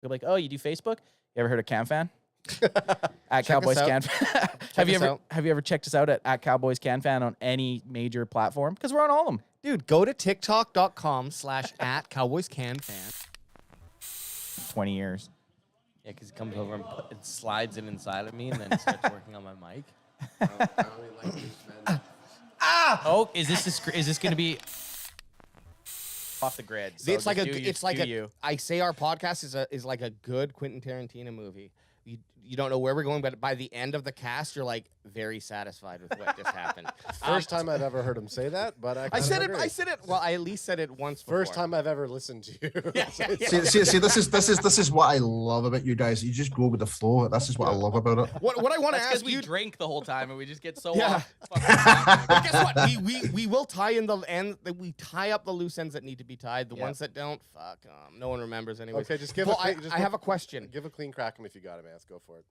They're like, oh, you do Facebook? You ever heard of CanFan? At Check Cowboys us out. CanFan. Have you ever checked us out at Cowboys CanFan on any major platform? Because we're on all of them. Dude, go to tiktok.com/@CowboysCanFan. 20 years. Yeah, because he comes over and slides it inside of me and then starts working on my mic. Oh, is this going to be off the grid? So It's like you. I say our podcast is like a good Quentin Tarantino movie. You don't know where we're going, but by the end of the cast, you're like very satisfied with what just happened. First time I've ever heard him say that, but I said it. I said it. Well, I at least said it once before. First time I've ever listened to you. See, this is what I love about you guys. You just go with the flow. This is what I love about it. What I want to ask we you, drink the whole time and we just get so Yeah. But guess what? We will tie in the end. We tie up the loose ends that need to be tied. The ones that don't, fuck 'em. No one remembers anyways. Okay, just give. I have a question. Give a clean crack him if you got him, man. Let's go for it.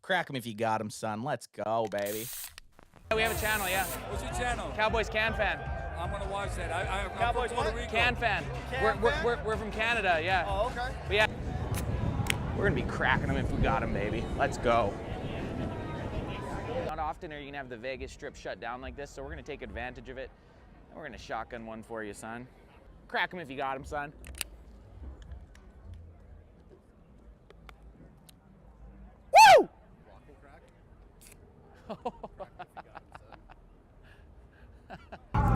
Crack him if you got him, son. Let's go, baby. We have a channel, yeah. What's your channel? Cowboys Can Fan. I'm gonna watch that. I'm Cowboys from Puerto Rico. Can Fan. We're from Canada, yeah. Oh, okay. But yeah, we're gonna be cracking them if we got them, baby. Let's go. Not often are you gonna have the Vegas Strip shut down like this, so we're gonna take advantage of it. And we're gonna shotgun one for you, son. Crack them if you got them, son. Woo!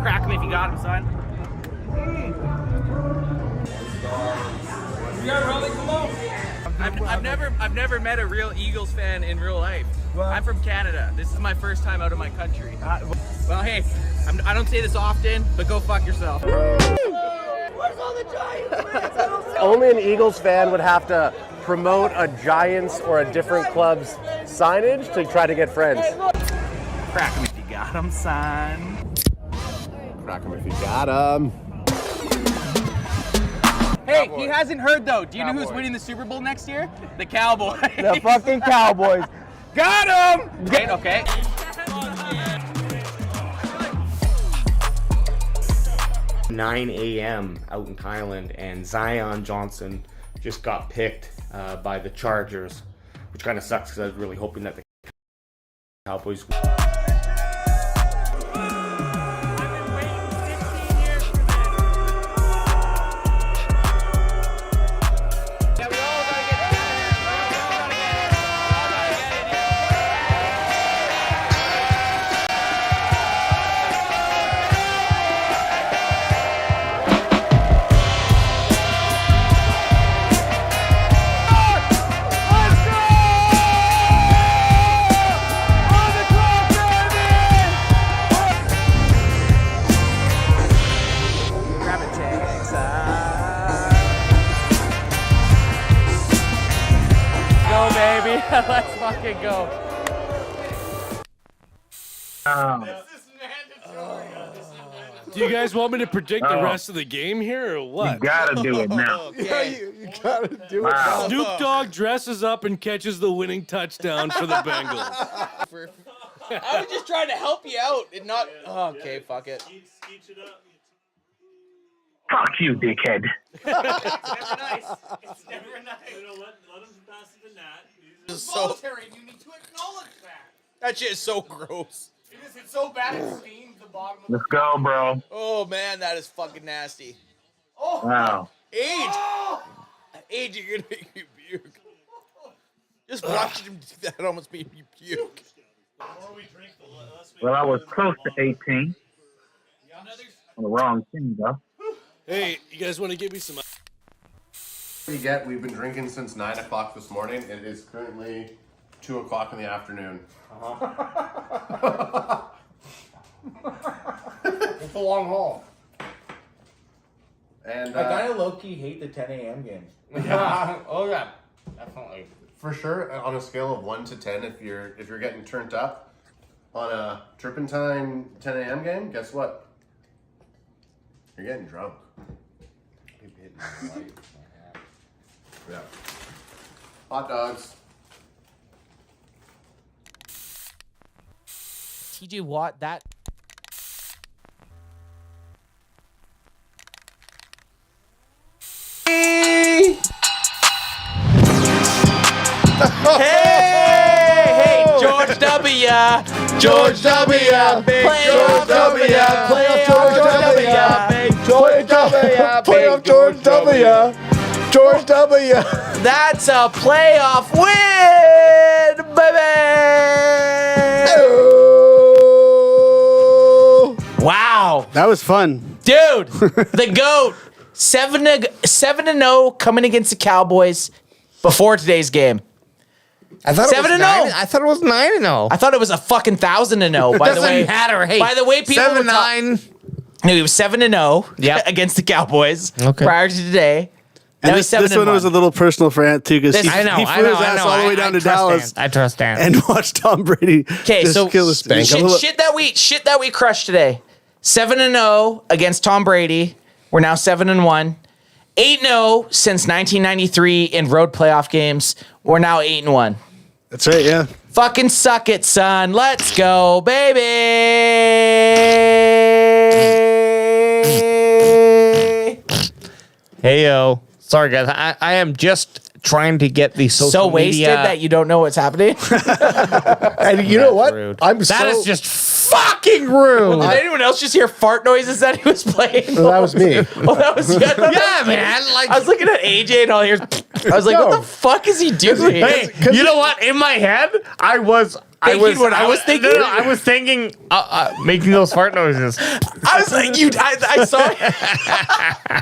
Crack him if you got him, son. You got Rolling Cologne? I've never met a real Eagles fan in real life. I'm from Canada. This is my first time out of my country. Well, hey, I don't say this often, but go fuck yourself. Where's all the Giants fans? I don't see Only an Eagles fan would have to promote a Giants or a different club's signage to try to get friends. Crack him if you got him, son. Crack him if you got him. Hey, he hasn't heard though. Do you know who's winning the Super Bowl next year? The Cowboys. The fucking Cowboys. Got him! Great, okay. $9 a.m. out in Thailand, and Zion Johnson just got picked by the Chargers, which kind of sucks because I was really hoping that the Cowboys. Let's fucking go. Do you guys want me to predict the rest of the game here or what? You gotta do it now. Yeah, you gotta do it. Wow. Snoop Dogg dresses up and catches the winning touchdown for the Bengals. I was just trying to help you out and not. Oh, okay, fuck it. Fuck you, dickhead. It's never nice. It's never nice. Let him pass it to Nat. It's so, Voluntary, you need to acknowledge that. that shit is so gross. It's so bad it steams the bottom of Let's go, bro. Oh man, that is fucking nasty. Oh! Wow. Age, Oh! age, you're gonna make me puke. Just watching him do that almost made me puke. The more we drink, the less we... Well, I was close to 18. On the wrong thing, though. Hey, you guys want to give me some? We've been drinking since 9 o'clock this morning. It is currently 2 o'clock in the afternoon. It's a long haul. And I kind of low-key hate the 10 a.m. games. Yeah. Oh yeah, definitely. for sure, on a scale of 1 to 10, if you're getting turned up on a Turpentine 10 a.m. game, guess what? You're getting drunk. Yeah. Hot dogs. TJ Watt, that... Hey, George W. George W. Playoff W. Playoff George W. Playoff George W. George W. That's a playoff win, baby. Wow. That was fun. Dude, the GOAT. 7-0 coming against the Cowboys before today's game. I thought 7-0. I thought it was 9-0. I thought it was a fucking 1,000-0. By the way, matter. Hey, by the way, people 7-9. No, he was 7-0 Yep. against the Cowboys Okay. prior to today. And Now this he's 7-1. one was a little personal for Ant too, because he flew his ass all the way down to Dallas I trust Dan. and watched Tom Brady. Okay, just so kill his shit that we crushed today. 7-0 against Tom Brady. We're now 7-1. 8-0 since 1993 in road playoff games. We're now 8-1. That's right, yeah. Fucking suck it, son. Let's go, baby. Hey yo, sorry guys, I am just trying to get the social So wasted media. that you don't know what's happening. And you know what? rude. That is just fucking rude. Did anyone else just hear fart noises that he was playing? Well, that was me. Oh, that was yeah, man. Like I was looking at AJ and all here's. I was like, No. what the fuck is he doing? hey, you know what? In my head, I was Thinking what I was thinking? No, I was thinking making those fart noises. I was like, I saw.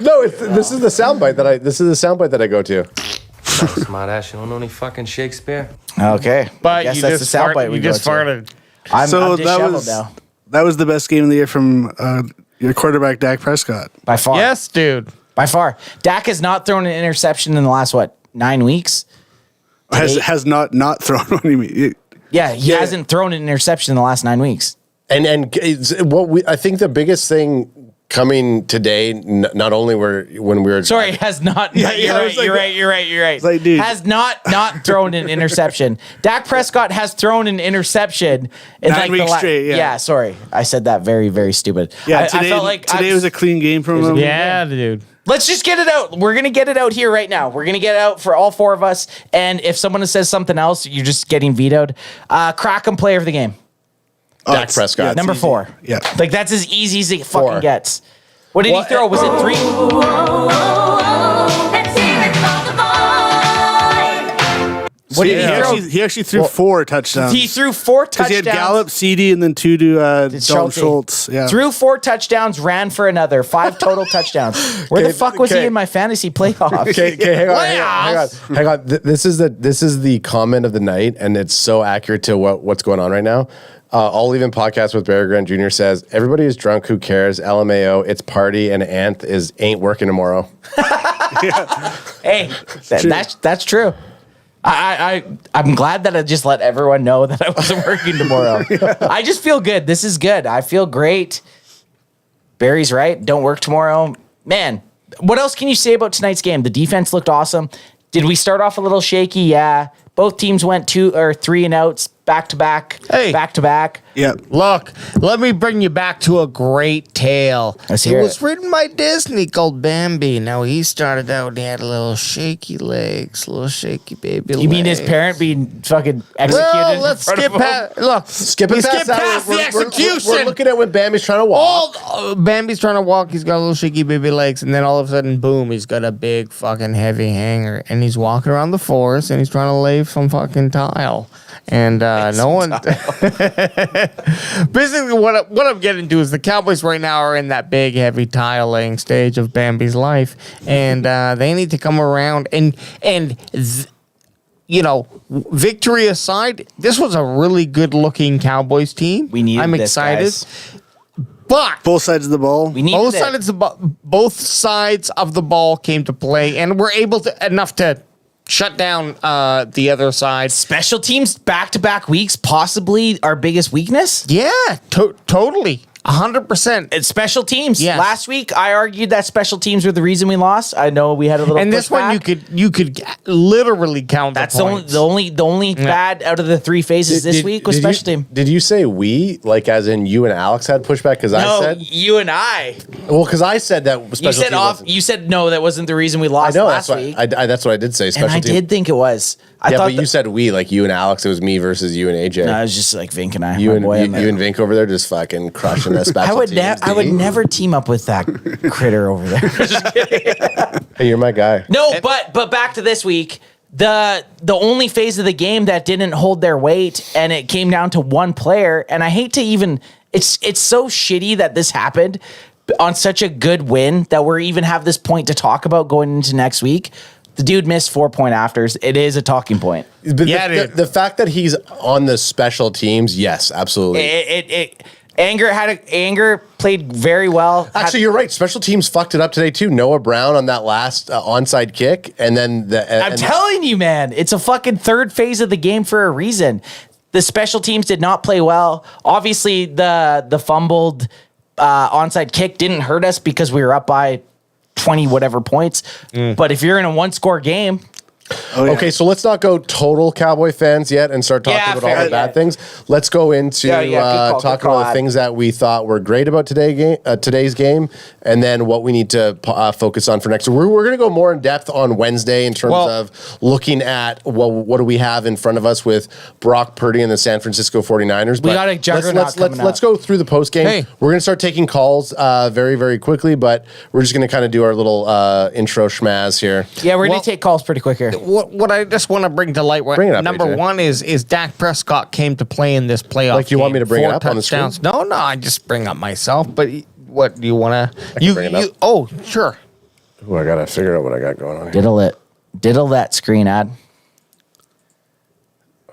No, this is the soundbite that I go to. Smart ass, you don't know any fucking Shakespeare. Okay, But guess you that's just the soundbite we you just go to. farted. I'm So that disheveled was now that was the best game of the year from your quarterback Dak Prescott. by far. Yes, dude. By far. Dak has not thrown an interception in the last 9 weeks. Has not thrown what do you mean? Yeah, he hasn't thrown an interception in the last 9 weeks. And I think the biggest thing coming today, not only when we were Sorry, has not. Yeah, you're I right. was like- You're right. You're right. You're right. like, dude. Has not thrown an interception. Dak Prescott has thrown an interception in 9 like weeks straight, yeah. Sorry, I said that very, very stupid. Yeah, I today felt like today was a clean game from him. Yeah, dude. Let's just get it out. We're gonna get it out here right now. We're gonna get it out for all four of us. And if someone says something else, you're just getting vetoed. Kraken player of the game. Dak Prescott. yeah, Number easy. 4. Yeah. Like that's as easy as it fucking 4. gets. What did he throw? Was it 3? What did he throw? He actually threw 4 touchdowns. He threw 4 because touchdowns. he had Gallup, CD, and then 2 to Dalton Schulte. Schultz. Yeah. Threw 4 touchdowns, ran for another 5 total touchdowns. Where the fuck was he in my fantasy playoffs? Okay, hang on. This is the comment of the night, and it's so accurate to what's going on right now. All Even podcast with Barry Grant Jr. says everybody is drunk. Who cares? LMAO. It's party, and Anth ain't working tomorrow. Hey, that's true. I'm glad that I just let everyone know that I wasn't working tomorrow. I just feel good. This is good. I feel great. Barry's right. Don't work tomorrow. Man, what else can you say about tonight's game? The defense looked awesome. Did we start off a little shaky? Yeah. Both teams went 2 or 3 and outs back to back. Hey. Back to back. Yeah. Look, let me bring you back to a great tale. Let's It hear was it. written by Disney called Bambi. Now, he started out, he had little shaky legs, little shaky baby legs. You mean his parent being fucking executed? Well, let's in front skip of him? past. Look, Skip we it skip past the execution. We're looking at when Bambi's trying to walk. Bambi's trying to walk. He's got little shaky baby legs, and then all of a sudden, boom! He's got a big fucking heavy hanger, and he's walking around the forest, and he's trying to lay some fucking tile. And no one. Basically, what I'm getting to is the Cowboys right now are in that big, heavy tile laying stage of Bambi's life, and they need to come around you know, victory aside, this was a really good-looking Cowboys team. We needed I'm this, excited. guys. But Both sides of the ball. We needed both sides of the ball came to play, and we're able to enough to shut down the other side. Special teams back-to-back weeks, possibly our biggest weakness? Yeah, totally. 100%. It's special teams. Yes. Last week, I argued that special teams were the reason we lost. I know we had a little. And this one, you could literally count. That's the points. the only bad out of the three phases this week was special team. Did you say we, like as in you and Alex had pushback? Because I said you and I. Well, because I said that special You said team wasn't. You said no, that wasn't the reason we lost last week. That's what I did say. Special And I team. did think it was. I thought but you said we, like you and Alex. It was me versus you and AJ. No, it was just like Vink and I. You my and boy, you and Vink over there just fucking crushing the special teams. I would never team up with that critter over there. Just kidding. Hey, you're my guy. No, but back to this week. The only phase of the game that didn't hold their weight, and it came down to one player. And I hate to even. It's so shitty that this happened on such a good win that we're even have this point to talk about going into next week. The dude missed 4-point afters. It is a talking point. But the fact that he's on the special teams, yes, absolutely. Anger played very well. Actually, you're right. Special teams fucked it up today too. Noah Brown on that last onside kick, and then I'm telling you, man, it's a fucking third phase of the game for a reason. The special teams did not play well. Obviously, the fumbled onside kick didn't hurt us because we were up by 20 whatever points. But if you're in a one-score game. Okay, so let's not go total Cowboy fans yet and start talking about all the bad things. Let's go into talking about the things that we thought were great about today's game, and then what we need to focus on for next. So we're going to go more in depth on Wednesday in terms of looking at what do we have in front of us with Brock Purdy and the San Francisco 49ers. We got a juggernaut coming up. Let's go through the post game. Hey. We're going to start taking calls very, very quickly, but we're just going to kind of do our little intro schmaz here. Yeah, we're going to take calls pretty quick here. What I just want to bring to light, Bring it up, number AJ. one is Dak Prescott came to play in this playoff. Like, you want me to bring it 4 up on the screen? touchdowns. No, I just bring up myself. But what do you want to? bring it up. Oh, sure. Ooh, I got to figure out what I got going on here. Diddle that screen ad.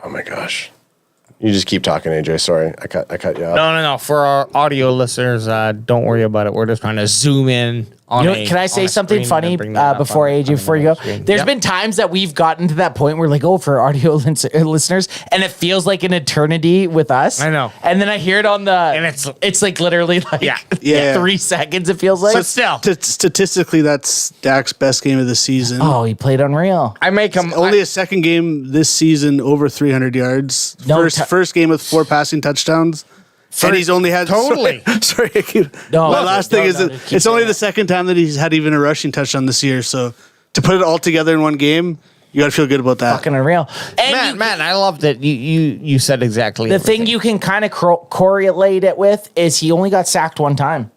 Oh my gosh. You just keep talking, AJ. Sorry, I cut you off. No. For our audio listeners, don't worry about it. We're just trying to zoom in on. Can I say something funny before AJ? Before you go, there's been times that we've gotten to that point where like, for audio listeners, and it feels like an eternity with us. I know. And then I hear it on the, and it's like literally like 3 seconds. It feels like. But still, Statistically, that's Dak's best game of the season. Oh, he played unreal. I make him Only a second game this season over 300 yards. First game with 4 passing touchdowns. And he's only had Totally. Sorry, I keep. No, my last thing is it's only the second time that he's had even a rushing touchdown this year. So to put it all together in one game, you got to feel good about that. Fucking unreal. And man, I love that you said exactly the everything. thing you can kind of correlate it with is he only got sacked one time.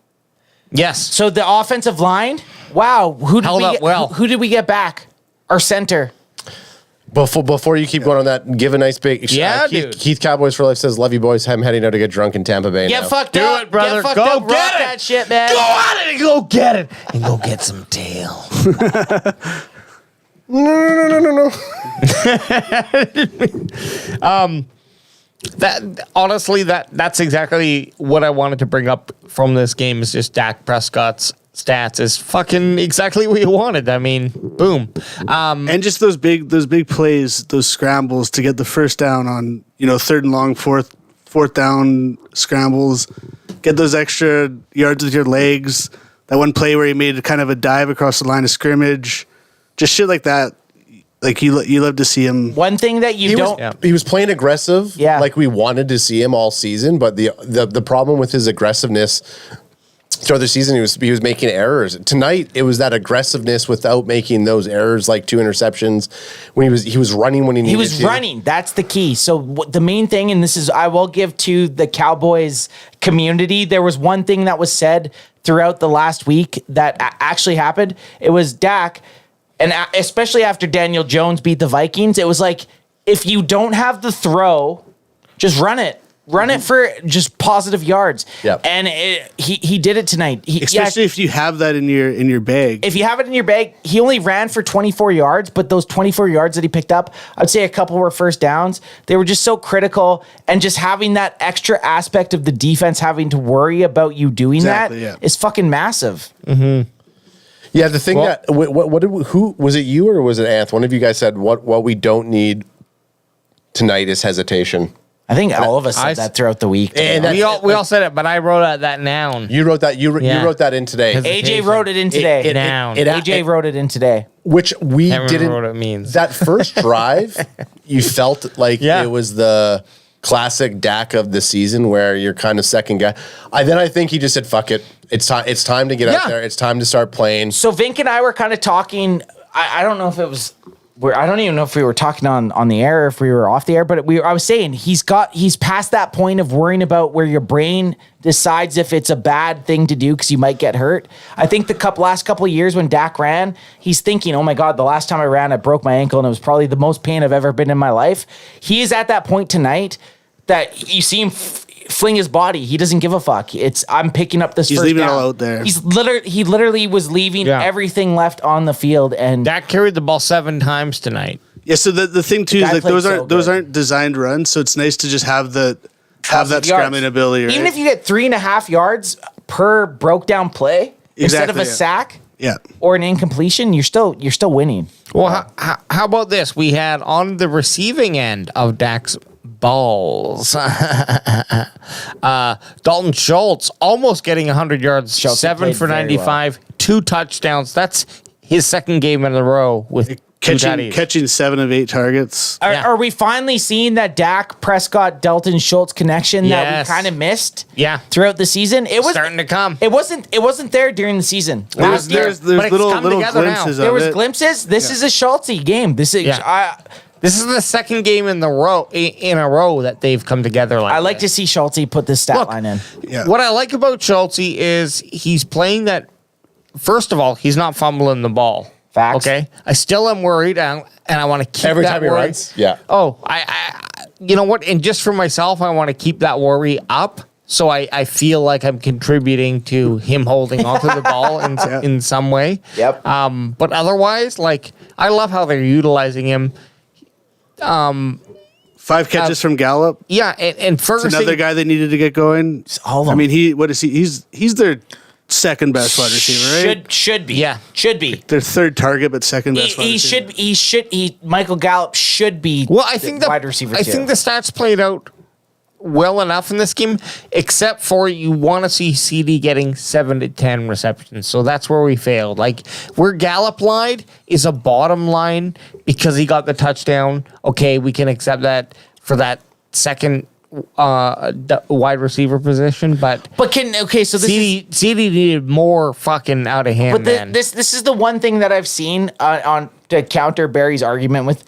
Yes. So the offensive line, wow, who Held up well. Who did we get back? Our center. Before you keep going on that, give a nice big dude. Keith Cowboys for Life says, "Love you boys. I'm heading out to get drunk in Tampa Bay Get now." fucked Do up, it, brother. Get fucked Go up. get Rock it. that shit, man. Go at it and go get it and go get some tail. No. That honestly, that's exactly what I wanted to bring up from this game. Is just Dak Prescott's stats is fucking exactly what you wanted. I mean, boom. And just those big plays, those scrambles to get the first down on, third and long, fourth down scrambles, get those extra yards with your legs. That one play where he made kind of a dive across the line of scrimmage, just shit like that. Like you love to see him. One thing that He was playing aggressive, like we wanted to see him all season. But the problem with his aggressiveness throughout the season, he was making errors. Tonight, it was that aggressiveness without making those errors, like 2 interceptions. When he was running when he needed to. He was running. That's the key. So the main thing, and this is I will give to the Cowboys community. There was one thing that was said throughout the last week that actually happened. It was Dak, and especially after Daniel Jones beat the Vikings, it was like if you don't have the throw, just run it. Run it for just positive yards. Yep. And he did it tonight. Especially if you have that in your bag. If you have it in your bag, he only ran for 24 yards, but those 24 yards that he picked up, I'd say a couple were first downs. They were just so critical, and just having that extra aspect of the defense having to worry about you doing is fucking massive. Mm-hmm. Yeah, the thing who was it, you or was it Anth? One of you guys said what we don't need tonight is hesitation. I think all of us said that throughout the week. And we all said it, but I wrote that down. You wrote that. You wrote that in today. AJ wrote it in today. AJ wrote it in today. Which we Can't remember didn't. what it means. That first drive, you felt like it was the classic Dak of the season, where you're kind of second guy. I think he just said, "Fuck it, it's time. It's time to get out there. It's time to start playing." So Vink and I were kind of talking. I don't know if it was. I don't even know if we were talking on the air, or if we were off the air, but I was saying he's past that point of worrying about where your brain decides if it's a bad thing to do because you might get hurt. I think the last couple of years when Dak ran, he's thinking, oh my God, the last time I ran, I broke my ankle and it was probably the most pain I've ever been in my life. He is at that point tonight that you see him fling his body. He doesn't give a fuck. I'm picking up this. He's first leaving down. it all out there. He literally was leaving everything left on the field, and Dak carried the ball 7 times tonight. Yeah. So the thing too is guy like played so those good. aren't designed runs. So it's nice to just have that scrambling ability. Right? even if you get 3.5 yards per broke down play instead of a sack or an incompletion, you're still winning. Well, how about this? We had on the receiving end of Dak's balls, Dalton Schultz almost getting 100 yards, Schultz 7 played for very 95, 2 touchdowns. That's his second game in a row with catching 7 of 8 targets. Are we finally seeing that Dak Prescott Dalton Schultz connection that we kind of missed? Throughout the season, it was starting to come. It wasn't there during the season. There's little glimpses. There was of it. glimpses. This is a Schultz game. This is. This is the second game in a row that they've come together like I like to see Schultz put this stat line in. What I like about Schultz is he's playing that. First of all, he's not fumbling the ball. Facts. Okay, I still am worried, and I want to keep Every that time he worry. runs, yeah. Oh, I you know what? And just for myself, I want to keep that worry up. So I feel like I'm contributing to him holding onto the ball in some way. Yep. But otherwise, like, I love how they're utilizing him. 5 catches from Gallup. Yeah, and Ferguson, it's another guy they needed to get going. All I mean, he's their second best wide receiver, right? Should be. Yeah. Should be. Their third target, but second best wide receiver. Michael Gallup should be wide receiver I think the stats played out well enough in this game, except for you want to see CD getting 7 to 10 receptions. So that's where we failed. Like, where Gallup lied is a bottom line because he got the touchdown. Okay, we can accept that for that second wide receiver position, but so this CD needed more fucking out of hand. But this is the one thing that I've seen on to counter Barry's argument with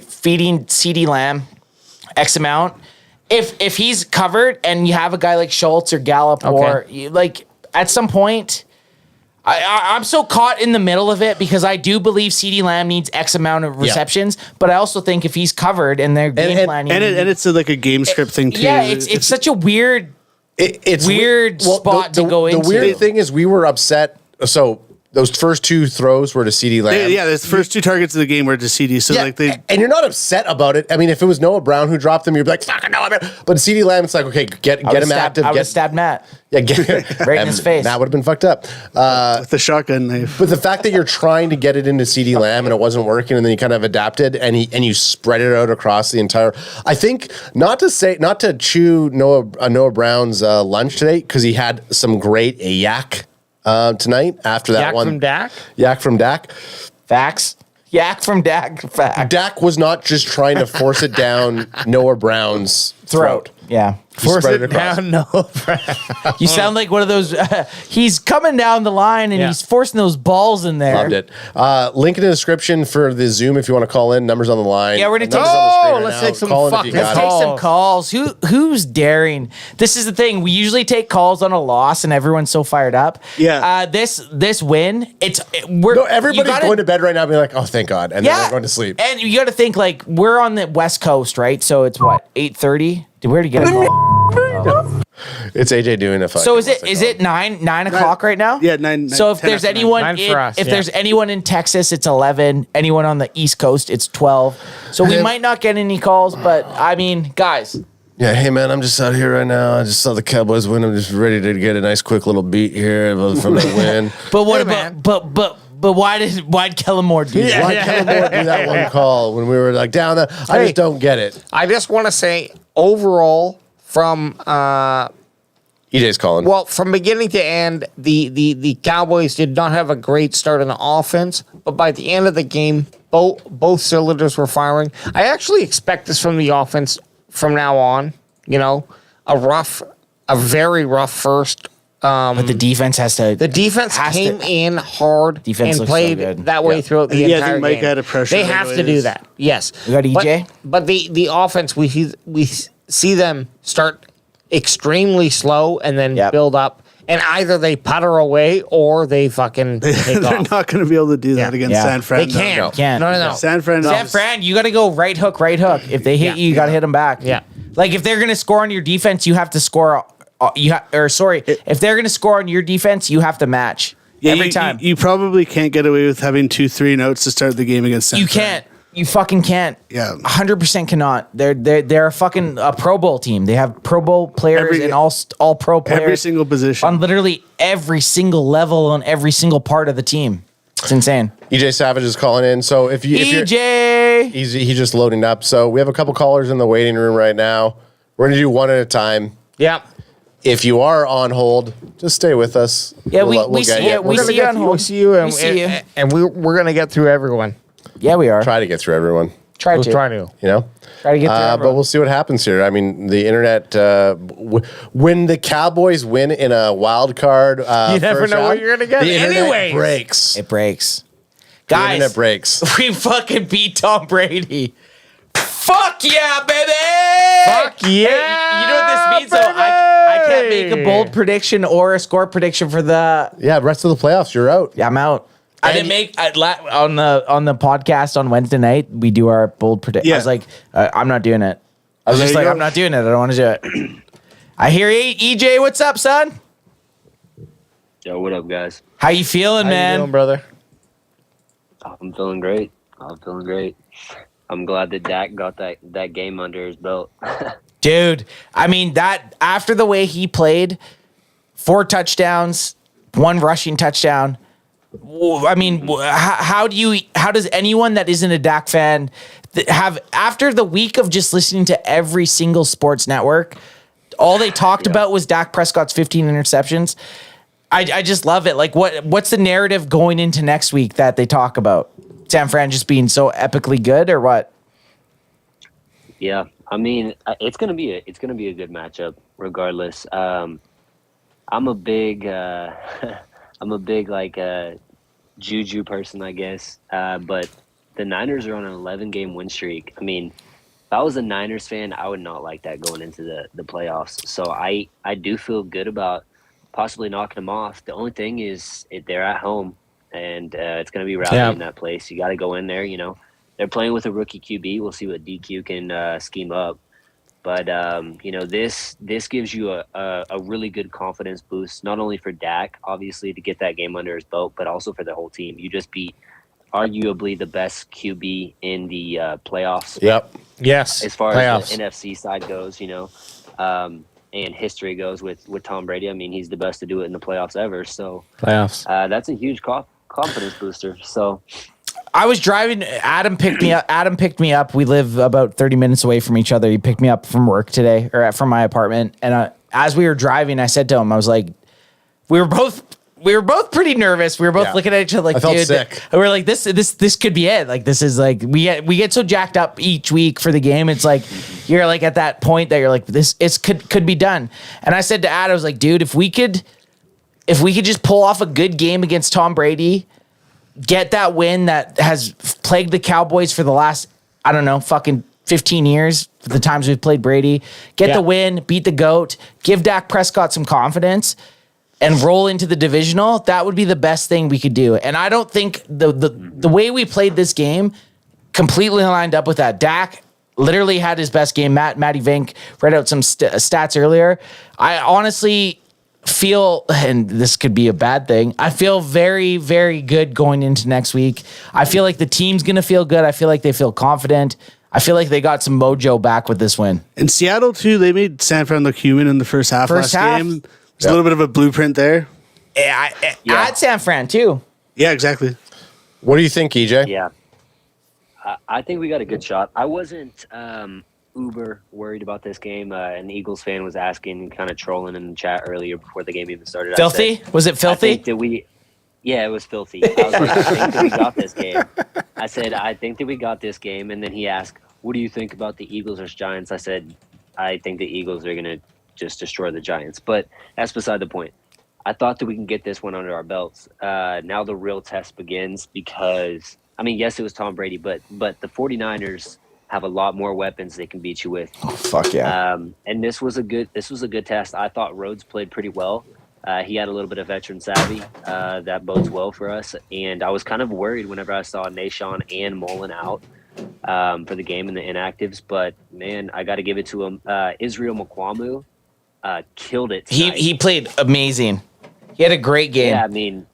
feeding CD Lamb X amount. If he's covered and you have a guy like Schultz or Gallup or like at some point, I'm so caught in the middle of it because I do believe CeeDee Lamb needs X amount of receptions, but I also think if he's covered and they're game planning, and it's like a game script thing too. Yeah, it's such a weird, spot to go into. The weird thing is we were upset. So those first 2 throws were to CeeDee Lamb. The first 2 targets of the game were to CD. So and you're not upset about it. I mean, if it was Noah Brown who dropped them, you'd be like, "Fucking no!" But CeeDee Lamb, it's like, okay, get him active. I would have stabbed Matt. Yeah, get right in his face. That would have been fucked up. With the shotgun knife. But the fact that you're trying to get it into CeeDee Lamb and it wasn't working, and then you kind of adapted and you spread it out across the entire. I think not to chew Noah Brown's lunch today because he had some great yak. Tonight after that Yak one. From Dak? Yak from Dak. Facts. Yak from Dak. Facts. Dak was not just trying to force it down Noah Brown's throat. Yeah. Force it down Noah Brown. You sound like one of those. He's coming down the line and he's forcing those balls in there. Loved it. Link in the description for the Zoom if you want to call in. Numbers on the line. Yeah, we're gonna take. Let's take some calls. Who's daring? This is the thing. We usually take calls on a loss, and everyone's so fired up. Yeah. This win. Everybody's going to bed right now, being like, "Oh, thank God," and then they're going to sleep. And you got to think like we're on the West Coast, right? So it's what 8:30. Where did you get a call? It's AJ doing a fucking. So is it 9 o'clock right now? Yeah, 9. So if there's anyone there's anyone in Texas, it's 11. Anyone on the East Coast, it's 12. So we might not get any calls, but I mean, guys. Yeah, hey man, I'm just out here right now. I just saw the Cowboys win. I'm just ready to get a nice quick little beat here from the win. But what about but why'd Kellen Moore do that? Why Kellen Moore do that one call when we were like down there? I just don't get it. I just want to say, overall, from EJ's calling. Well, from beginning to end, the Cowboys did not have a great start in the offense, but by the end of the game, both cylinders were firing. I actually expect this from the offense from now on. You know, a very rough first. But the defense has to. The defense came in hard Defense and looks so played good. that way throughout the entire I think Mike game. had a pressure. They have to do that. Yes. We got EJ? But the offense, we see them start extremely slow and then build up, and either they putter away or they fucking take They're off. not going to be able to do that against San Fran. They can't. Can't. No. San Fran. San Fran, you got to go right hook. If they hit you got to hit them back. Yeah. Like if they're going to score on your defense, you have to score. If they're going to score on your defense, you have to match every time. You probably can't get away with having 2-3 notes to start the game against San You Fran. can't. You fucking can't. Yeah. 100% cannot. They're a fucking Pro Bowl team. They have Pro Bowl players and all pro players. Every single position. On literally every single level on every single part of the team. It's insane. EJ Savage is calling in. So if you're he's just loading up. So we have a couple callers in the waiting room right now. We're gonna do one at a time. Yeah. If you are on hold, just stay with us. Yeah, we get see you. you. We see you on hold. We see you, and, We see you. and we're gonna get through everyone. Yeah, we are. Try to get through everyone. Try We'll to. try to. You know. Try to get through But everyone. we'll see what happens here. I mean, the internet. When the Cowboys win in a wild card, You never first know what round, you're gonna get. The internet Anyways. breaks. It breaks. The Guys, internet breaks. we fucking beat Tom Brady. Fuck yeah, baby! Fuck yeah, Hey, you know what this means? So I can't make a bold prediction or a score prediction for the. Yeah, rest of the playoffs, you're out. Yeah, I'm out. I didn't make on the podcast on Wednesday night. We do our bold prediction. I was like, I'm not doing it. I was just like, I'm not doing it. I don't want to do it. I hear you, EJ. What's up, son? Yo, what up, guys? How you feeling, man? you doing, brother? I'm feeling great. I'm glad that Dak got that game under his belt. Dude, I mean, that after the way he played, 4 touchdowns, 1 rushing touchdown. I mean, how does anyone that isn't a Dak fan have, after the week of just listening to every single sports network, all they talked about was Dak Prescott's 15 interceptions. I just love it. Like, what's the narrative going into next week that they talk about? San Fran just being so epically good, or what? Yeah, I mean, it's gonna be a good matchup regardless. I'm a big like Juju person, I guess. But the Niners are on an 11-game win streak. I mean, if I was a Niners fan, I would not like that going into the playoffs. So I do feel good about possibly knocking them off. The only thing is they're at home, and it's going to be rowdy in that place. You got to go in there. You know, they're playing with a rookie QB. We'll see what DQ can scheme up. But you know, this gives you a really good confidence boost, not only for Dak, obviously, to get that game under his belt, but also for the whole team. You just beat arguably the best QB in the playoffs. Yep. Yes. As far playoffs. as the NFC side goes, you know, and history goes with Tom Brady. I mean, he's the best to do it in the playoffs ever. So Playoffs. that's a huge confidence booster. So I was driving. Adam picked me up. We live about 30 minutes away from each other. He picked me up from work today, or from my apartment. And as we were driving, I said to him, I was like, we were both pretty nervous. We were both looking at each other like, I felt dude, sick. and we were like, this could be it. Like, this is like, we get so jacked up each week for the game. It's like, you're like at that point that you're like, this could be done. And I said to Adam, I was like, dude, if we could just pull off a good game against Tom Brady, get that win that has plagued the Cowboys for the last, I don't know, fucking 15 years, the times we've played Brady, get the win, beat the GOAT, give Dak Prescott some confidence, and roll into the divisional, that would be the best thing we could do. And I don't think the way we played this game completely lined up with that. Dak literally had his best game. Matty Vink read out some stats earlier. I honestly feel, and this could be a bad thing, I feel very, very good going into next week. I feel like the team's going to feel good. I feel like they feel confident. I feel like they got some mojo back with this win. In Seattle, too, they made San Fran look human in the first half last game. There's a little bit of a blueprint there. At San Fran, too. Yeah, exactly. What do you think, EJ? Yeah. I think we got a good shot. I wasn't uber worried about this game. An Eagles fan was asking, kind of trolling in the chat earlier before the game even started. Filthy? Was it filthy? I think that yeah, it was filthy. I was like, I think that we got this game. I said, I think that we got this game. And then he asked, what do you think about the Eagles versus Giants? I said, I think the Eagles are going to just destroy the Giants. But that's beside the point. I thought that we can get this one under our belts. Now the real test begins because, I mean, yes, it was Tom Brady, but the 49ers have a lot more weapons they can beat you with. Oh, fuck yeah. And this was a good test. I thought Rhodes played pretty well. He had a little bit of veteran savvy. That bodes well for us. And I was kind of worried whenever I saw Nashawn and Mullen out for the game in the inactives. But, man, I got to give it to him. Israel Mukwamu killed it tonight. He played amazing. He had a great game. Yeah, I mean,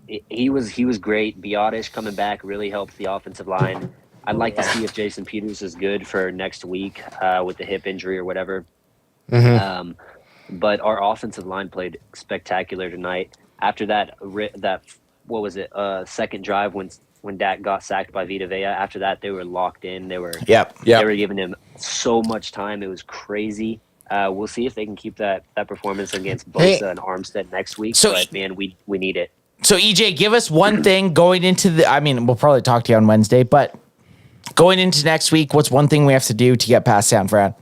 he was great. Biotish coming back really helped the offensive line. I'd like to see if Jason Peters is good for next week with the hip injury or whatever. Mm-hmm. But our offensive line played spectacular tonight. After that what was it? Second drive when Dak got sacked by Vita Vea. After that, they were locked in. They were They were giving him so much time. It was crazy. We'll see if they can keep that performance against Bosa and Armstead next week. So, but man, we need it. So EJ, give us one thing going into we'll probably talk to you on Wednesday, but going into next week, what's one thing we have to do to get past San Fran?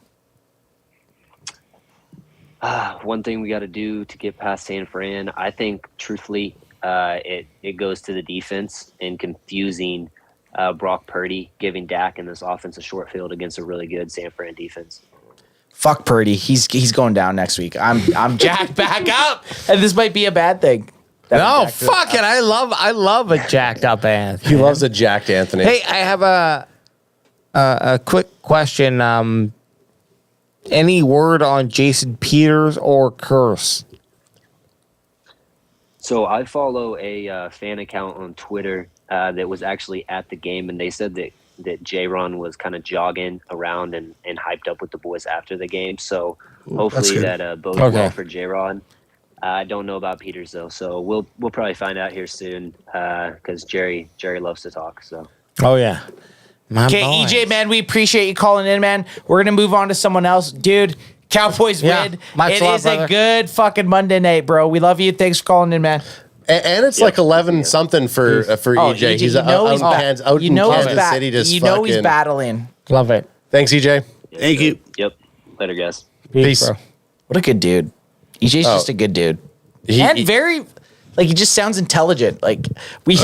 One thing we got to do to get past San Fran, I think, truthfully, it goes to the defense and confusing Brock Purdy, giving Dak and this offense a short field against a really good San Fran defense. Fuck Purdy. He's going down next week. I'm jacked back up, and this might be a bad thing. No, fuck it. I love a jacked up Anthony. He loves a jacked Anthony. Hey, I have a quick question. Any word on Jason Peters or Curse? So I follow a fan account on Twitter that was actually at the game, and they said that J-Ron was kind of jogging around and hyped up with the boys after the game. So hopefully that bodes well for J-Ron. I don't know about Peters though, so we'll probably find out here soon because Jerry loves to talk. So. Oh yeah. Okay, EJ, man, we appreciate you calling in, man. We're gonna move on to someone else, dude. Cowboys win. It is a good fucking Monday night, bro. We love you. Thanks for calling in, man. And it's like 11 something for EJ. He's out in Kansas City. Just he's battling. Love it. Thanks, EJ. Thank you. Yep. Later, guys. Peace. Bro. What a good dude. EJ's just a good dude. He just sounds intelligent. Like I believe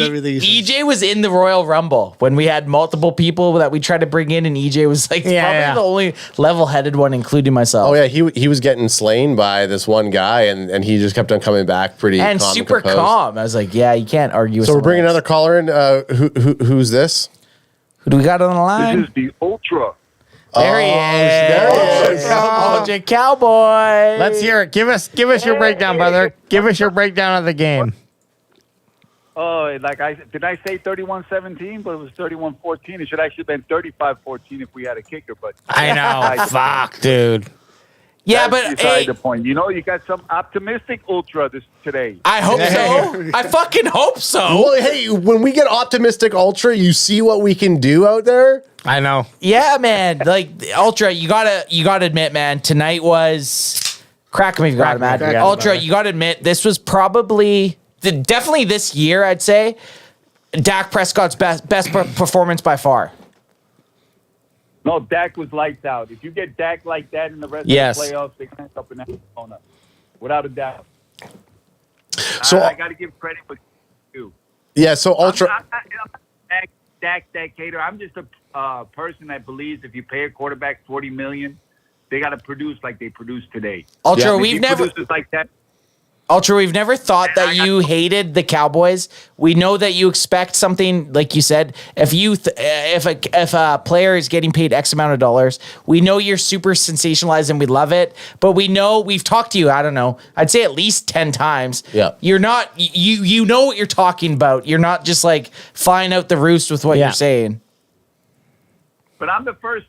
everything he says. EJ was in the Royal Rumble when we had multiple people that we tried to bring in, and EJ was like the only level-headed one, including myself. Oh yeah, he was getting slain by this one guy, and he just kept on coming back pretty and calm super and composed. calm. I was like, yeah, you can't argue. So we're bringing another caller in. Who's this? Who do we got on the line? This is the Ultra. There he is. Ultra Cowboy. Let's hear it. Give us your breakdown, brother. Give us your breakdown of the game. Oh, did I say 31-17? But it was 31-14. It should actually have been 35-14 if we had a kicker. But I know. Fuck, dude. Yeah, that's but beside the point. You know, you got some optimistic Ultra today. I hope so. I fucking hope so. Well, hey, when we get optimistic Ultra, you see what we can do out there. I know. Yeah, man. Like Ultra, you gotta admit, man. Tonight was crack me if you got it, man. Ultra, you gotta admit this was probably definitely this year. I'd say Dak Prescott's best performance by far. No, Dak was lights out. If you get Dak like that in the rest of the playoffs, they can end up in Arizona, without a doubt. So I got to give credit for you. Yeah. So Ultra. Dak hater. I'm just a person that believes if you pay a quarterback $40 million, they got to produce like they produced today. Ultra, we've never like that. Ultra, we've never thought that you hated the Cowboys. We know that you expect something, like you said. If a player is getting paid X amount of dollars, we know you're super sensationalized and we love it. But we know we've talked to you. I don't know. I'd say at least 10 times. Yeah, you're not. You know what you're talking about. You're not just like flying out the roost with what you're saying. But I'm the first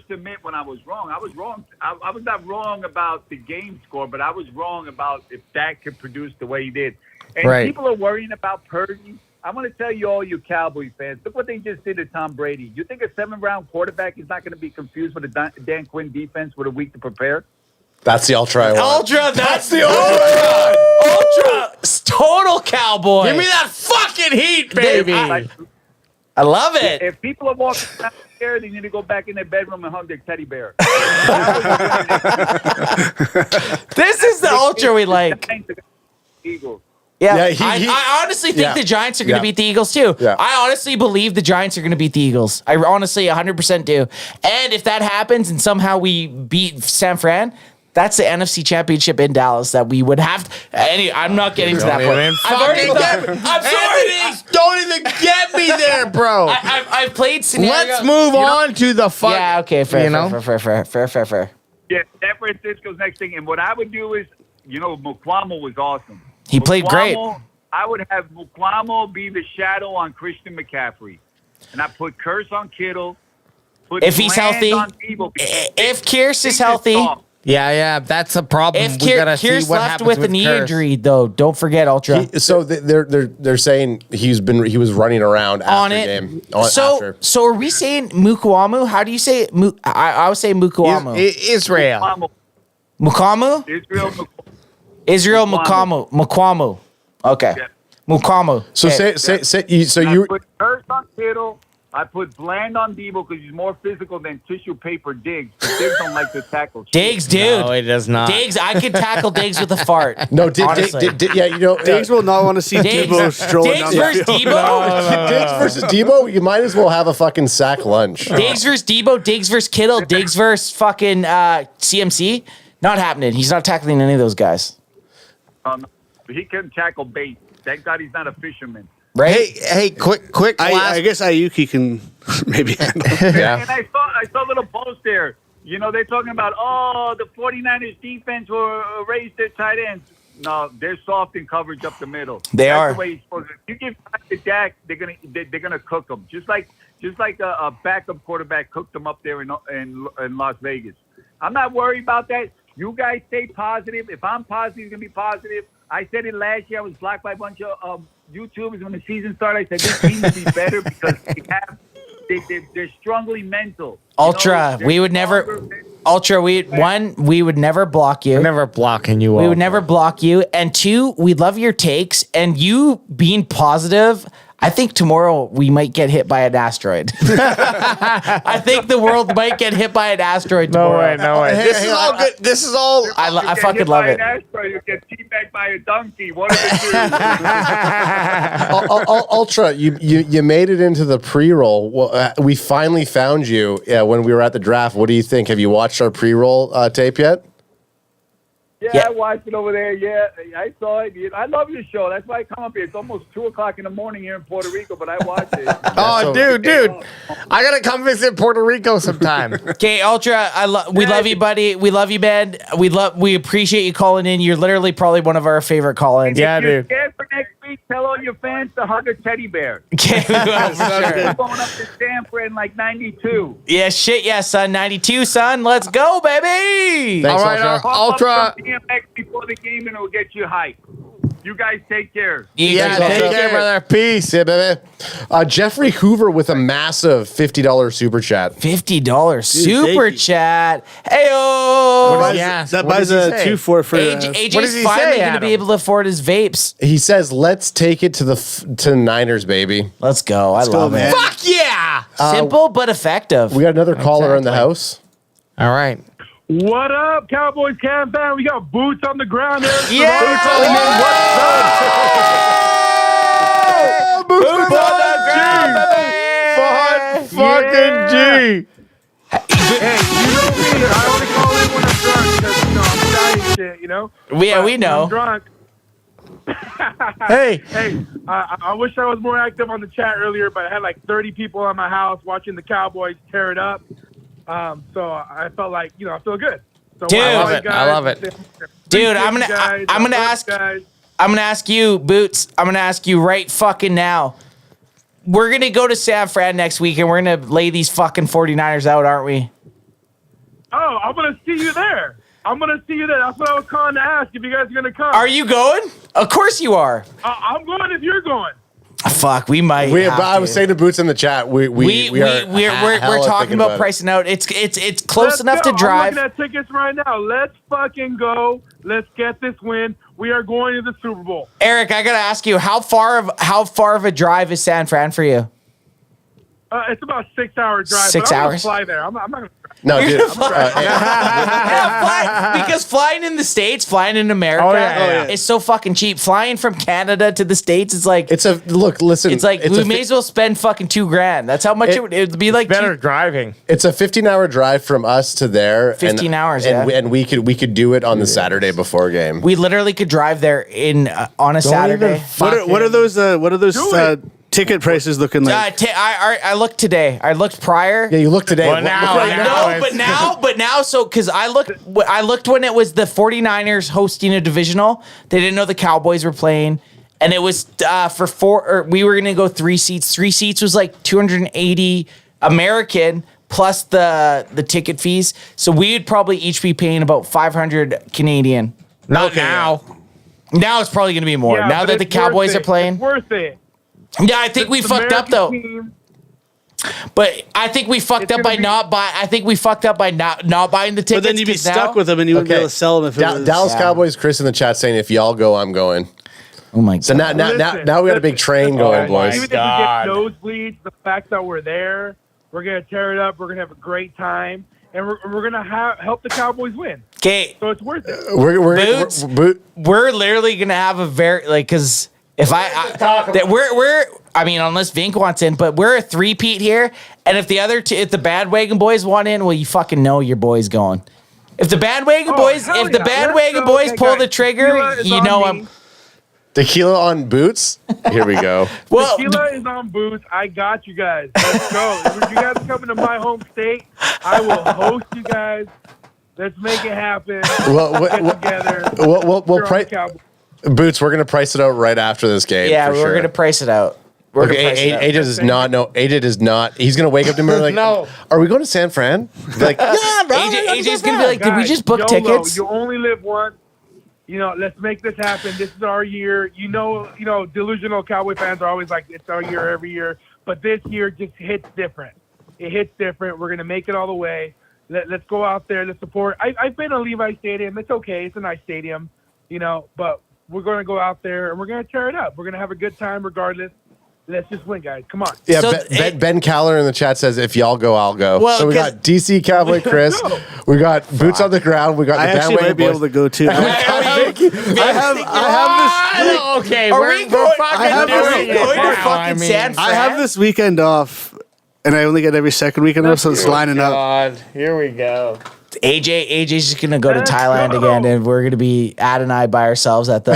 to admit when I was wrong. I was wrong. I was not wrong about the game score, but I was wrong about if Dak could produce the way he did. And Right. people are worrying about Purdy. I'm going to tell you all you Cowboy fans, look what they just did to Tom Brady. You think a 7th-round quarterback is not going to be confused with a Dan Quinn defense with a week to prepare? That's the ultra I want. Ultra, that's the ultra. Ultra, total cowboy. Give me that fucking heat, baby. I love it. If people are walking down there, they need to go back in their bedroom and hug their teddy bear. This is the ultra we like. Eagles. Yeah, Yeah, I honestly think yeah. the Giants are going to Yeah. beat the Eagles too. Yeah. I honestly believe the Giants are going to beat the Eagles. I honestly 100% do. And if that happens and somehow we beat San Fran, that's the NFC Championship in Dallas that we would have. I'm not getting to that point. I've already I'm sorry. Don't even get me there, bro. I've played scenarios. Let's move on to the fuck. Yeah, okay, fair, You know? fair. Yeah, San Francisco's next thing. And what I would do is, Mukwamo was awesome. He played great. I would have Mukwamo be the shadow on Christian McCaffrey. And I put Curse on Kittle. Put If he's Bland healthy, on Debo. if Kearse is healthy, Yeah, that's a problem. if We gotta see Kearse what left happens with with a knee Kearse. injury, though, don't forget Ultra. So they're saying he was running around after On it. game. So are we saying Mukwamo? How do you say it? I would say Mukwamo. Israel. Mukwamo? Israel Mukwamo. Okay. Mukwamo. So Okay. you put Curse on Kittle. I put Bland on Debo because he's more physical than tissue paper Diggs. Diggs don't like to tackle. Diggs, dude. No, it does not. Diggs, I could tackle Diggs with a fart. No, honestly. Diggs will not want to see Diggs- Debo strolling Diggs down the versus field. Debo? Diggs versus Debo, you might as well have a fucking sack lunch. Diggs versus Debo, Diggs versus Kittle, Diggs versus fucking CMC. Not happening. He's not tackling any of those guys. He can tackle bait. Thank God he's not a fisherman. Right? Hey, quick. I guess Ayuki can maybe handle it. And I saw a little post there. They're talking about, the 49ers defense will raise their tight ends. No, they're soft in coverage up the middle. They That's are. The way he's supposed to. You give time to Dak, they're gonna cook them. Just like a backup quarterback cooked them up there in Las Vegas. I'm not worried about that. You guys stay positive. If I'm positive, it's gonna be positive. I said it last year. I was blocked by a bunch of YouTubers when the season started. I said this team will be better because they're strongly mental. Ultra, we would never. Ultra, we would never block you. We're never blocking you. We would never block you. And two, we love your takes. And you being positive, I think tomorrow we might get hit by an asteroid. I think the world might get hit by an asteroid tomorrow. No way. This is all good. This is all. I fucking love it. You get teabagged by a donkey. What are they doing? Ultra, you made it into the pre-roll. Well, we finally found you when we were at the draft. What do you think? Have you watched our pre-roll tape yet? Yeah, I watched it over there. Yeah, I saw it. I love your show. That's why I come up here. It's almost 2:00 in the morning here in Puerto Rico, but I watch it. Oh, dude, I gotta come visit Puerto Rico sometime. Okay, Ultra, we love you, buddy. We love you, man. We appreciate you calling in. You're literally probably one of our favorite call-ins. Yeah, If you're dude. scared for next week, tell all your fans to hug a teddy bear. Okay, we will, for We're sure. going up to Stanford in like 92. Yeah, shit, yeah, son. 92, son. Let's go, baby. All right, Ultra. Pop up some DMX before the game and it'll get you hyped. You guys take care. Yeah, take care, brother. Peace. Yeah, baby. Jeffrey Hoover with a massive $50 super chat. $50 super chat. Heyo. What does he ask? That What buys does he a say? 2-4 for What does AJ's he finally say, going to be Adam? able to afford his vapes. He says, "Let's take it to the Niners, baby." Let's go. I love it. Fuck yeah. Simple but effective. We got another caller in the house. All right. What up, Cowboys camp fan? We got boots on the ground there. Yeah! Boots on the ground, baby. Fucking G. Hey, you know me. I only call in when I'm drunk because, I'm dying shit, We But when know. I'm drunk. Hey. Hey, I wish I was more active on the chat earlier, but I had like 30 people in my house watching the Cowboys tear it up. So I felt like, I feel good. So Dude, I love it. Dude, I'm gonna ask you, Boots. I'm gonna ask you right fucking now. We're gonna go to San Fran next week and we're gonna lay these fucking 49ers out, aren't we? Oh, I'm going to see you there. I'm gonna see you there. That's what I was calling to ask if you guys are gonna come. Are you going? Of course you are. I'm going if you're going. Fuck, we might. I was saying to Boots in the chat, we're talking about pricing out. It's close Let's enough go. to drive. I'm looking at tickets right now. Let's fucking go. Let's get this win. We are going to the Super Bowl. Eric, I gotta ask you, how far of a drive is San Fran for you? It's about a 6-hour drive. 6 but I'm hours? gonna fly there. I'm not gonna. No, You're dude. gonna fly. Because flying in the States, flying in America is so fucking cheap. Flying from Canada to the States is like listen. It's like we may as well spend fucking $2,000. That's how much it would be like. Better driving. It's a 15-hour drive from us to there. 15 hours, and we could do it on the Saturday before game. We literally could drive there on a Saturday. What are those ticket prices looking like? I looked today. I looked prior. Yeah, you looked today. Well, But now, because I looked when it was the 49ers hosting a divisional. They didn't know the Cowboys were playing, and it was for we were gonna go 3 seats. 3 seats was like $280 American plus the ticket fees. So we'd probably each be paying about $500 Canadian. Not now. Now it's probably gonna be more. Yeah, now but that the it's worth Cowboys it. are playing. It's worth it. Yeah, I think we fucked up though. Team. But I think we fucked up by not buying the tickets. But then you'd be stuck with them and you wouldn't be able to sell them if it was. Dallas Cowboys, Chris in the chat saying, if y'all go, I'm going. Oh my god! So now we got a big train going, boys. Even if we get nosebleeds, the fact that we're there, we're gonna tear it up. We're gonna have a great time, and we're gonna help the Cowboys win. Okay, so it's worth it. We're literally gonna have a because if I mean, unless Vink wants in, but we're a three-peat here. And if if the bandwagon boys want in, well, you fucking know your boy's going. If the bandwagon boys pull the trigger, you know I'm. Tequila on Boots. Here we go. Well, tequila is on Boots. I got you guys. Let's go. If you guys are coming to my home state, I will host you guys. Let's make it happen. Get together. Boots, we're gonna price it out right after this game. Yeah, for we're sure. gonna price it out. AJ does not know. AJ does not. He's gonna wake up tomorrow like, No. Are we going to San Fran? Like, yeah, bro. AJ's gonna be like, did we just book YOLO, tickets? You only live once. You know, let's make this happen. This is our year. You know, delusional Cowboy fans are always like, it's our year every year. But this year just hits different. It hits different. We're gonna make it all the way. Let's go out there. Let's support. I've been to Levi Stadium. It's okay. It's a nice stadium, but we're going to go out there and we're going to tear it up. We're going to have a good time regardless. Let's just win, guys. Come on. Yeah, Ben Caller in the chat says, if y'all go, I'll go. Well, so we got DC Cowboy Chris. We got Boots on the ground. We got the actually bandwagon might be boys. able to go too. I have this. Okay, we're fucking San Fran? I have this weekend off, and I only get every second weekend off, so it's lining up. God, here we go. AJ's just gonna go to Thailand again, and we're gonna be Ad and I by ourselves at the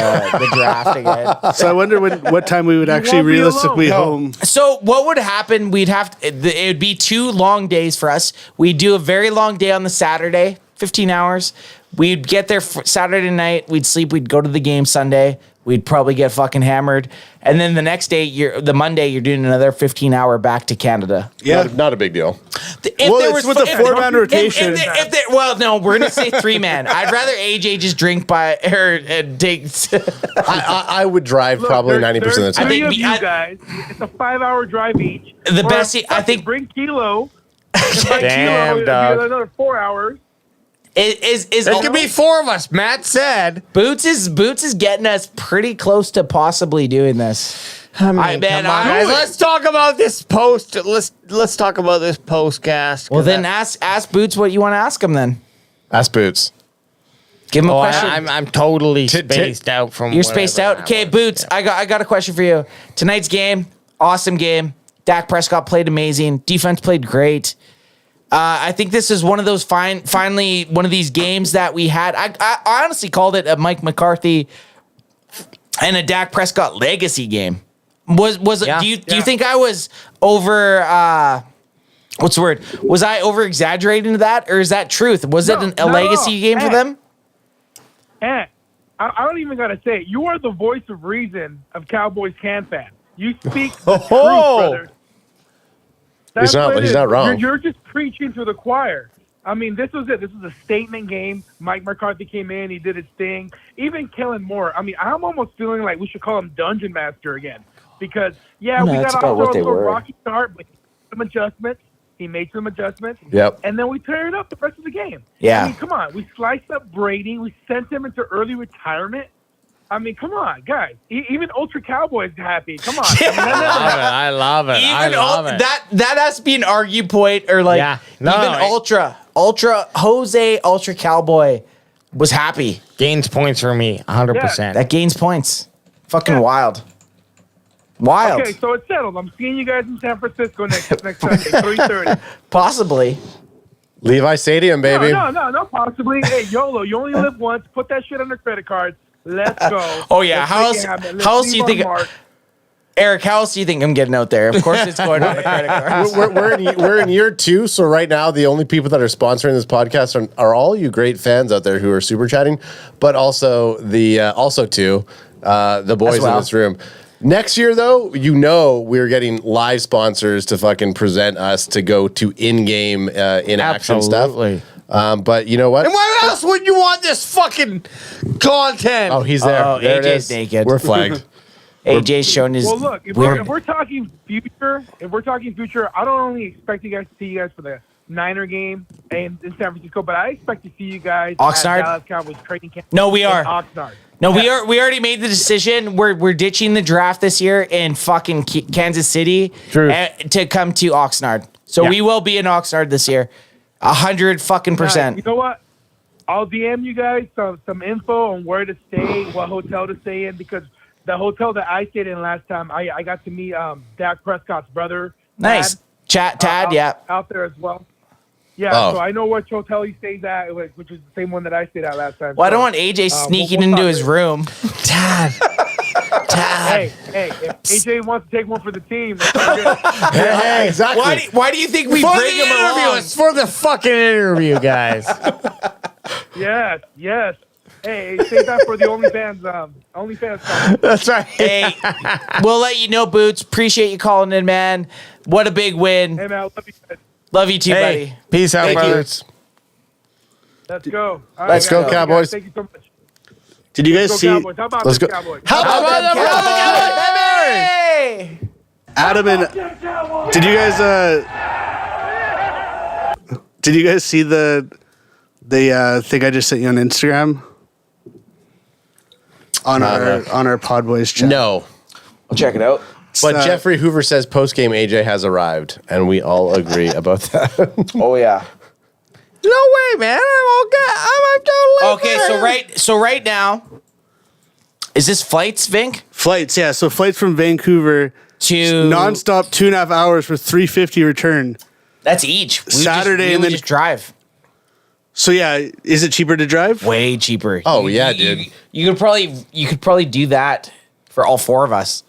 draft again. So I wonder what time we would actually realistically home. So what would happen? It would be 2 long days for us. We'd do a very long day on the Saturday, 15 hours. We'd get there Saturday night. We'd sleep. We'd go to the game Sunday. We'd probably get fucking hammered. And then the next day, the Monday, you're doing another 15-hour back to Canada. Yeah, not a big deal. It's with a 4-man rotation. No, we're gonna say 3-man. I'd rather AJ just drink take. I would drive probably 90% of the time. I think you guys. It's a 5-hour drive each. The best, I think. Bring Kilo. Damn, dog. Another 4 hours. It could be 4 of us. Matt said Boots is getting us pretty close to possibly doing this. Guys, let's talk about this post. Let's talk about this postcast. Well, then ask Boots what you want to ask him. Then ask Boots. Give him a question. I'm totally spaced out from. You're spaced out. Okay, Boots. Yeah. I got a question for you. Tonight's game, awesome game. Dak Prescott played amazing. Defense played great. I think this is one of those finally one of these games that we had. I honestly called it a Mike McCarthy and a Dak Prescott legacy game. Was it? Do you think I was over? What's the word? Was I over exaggerating to that, or is that truth? Was it a legacy game for them? I don't even gotta say it. You are the voice of reason of Cowboys fan. You speak the truth, brother. He's not wrong. You're just preaching to the choir. I mean, this was it. This was a statement game. Mike McCarthy came in. He did his thing. Even Kellen Moore. I mean, I'm almost feeling like we should call him Dungeon Master again. Because, yeah, we got off to a rocky start, but some adjustments. He made some adjustments. Yep. And then we turned it up the rest of the game. Yeah. I mean, come on. We sliced up Brady. We sent him into early retirement. I mean, come on, guys. Even Ultra Cowboys happy. Come on. I love it. I love it. That has to be an argue point, or like Ultra Jose Ultra Cowboy was happy. Gains points for me, 100%. That gains points. Fucking wild. Wild. Okay, so it's settled. I'm seeing you guys in San Francisco next Sunday, 3:30. Possibly. Levi Stadium, baby. No, possibly. Hey, YOLO, you only live once. Put that shit on the credit card. Let's go. Oh yeah, Let's how else do you think? Eric, how else do you think I'm getting out there? Of course, it's going on the credit cards. we're in year 2, so right now the only people that are sponsoring this podcast are all you great fans out there who are super chatting, but also the boys in this room. Next year, though, we're getting live sponsors to fucking present us to go to in-game, in-action stuff. But you know what? And why else would you want this fucking content? Oh, he's there. Oh, there AJ's naked. We're flagged. AJ's showing his. Well, look, if we're talking future, I don't only expect you guys to see you guys for the Niner game in San Francisco, but I expect to see you guys Oxnard? at Dallas Cowboys training camp. No, we are. Oxnard. No, we already made the decision. We're ditching the draft this year in fucking Kansas City to come to Oxnard. So we will be in Oxnard this year, 100%. You know what? I'll DM you guys some info on where to stay, what hotel to stay in, because the hotel that I stayed in last time, I got to meet Dak Prescott's brother. Nice. Tad, out there as well. Yeah, so I know which hotel he stays at, which is the same one that I stayed at last time. Well, I don't want AJ sneaking into his room. Tad. Hey, if AJ wants to take one for the team, that's all good. Hey, exactly. Why do you think we for bring the him interview? along? It's for the fucking interview, guys. Yes. Hey, save that for the OnlyFans. That's right. Hey, we'll let you know, Boots. Appreciate you calling in, man. What a big win. Hey, man, I love you guys. Love you too, buddy. Peace out, Thank you. brothers. Let's go. All Let's go, guys. Cowboys. Thank you so much. Did you guys see? Cowboys. How about Let's the go. Cowboys? How about the Hey! Adam and did you guys see the thing I just sent you on Instagram on our Podboys chat? No. I'll check it out. But Jeffrey Hoover says post-game AJ has arrived, and we all agree about that. Oh yeah. No way, man. I'm totally Okay, so right now, is this flights, Vink? Flights, yeah. So flights from Vancouver to nonstop 2.5 hours for $350 return. That's each. Saturday and then just drive. So yeah, is it cheaper to drive? Way cheaper. Oh yeah, dude. You could probably do that for all 4 of us.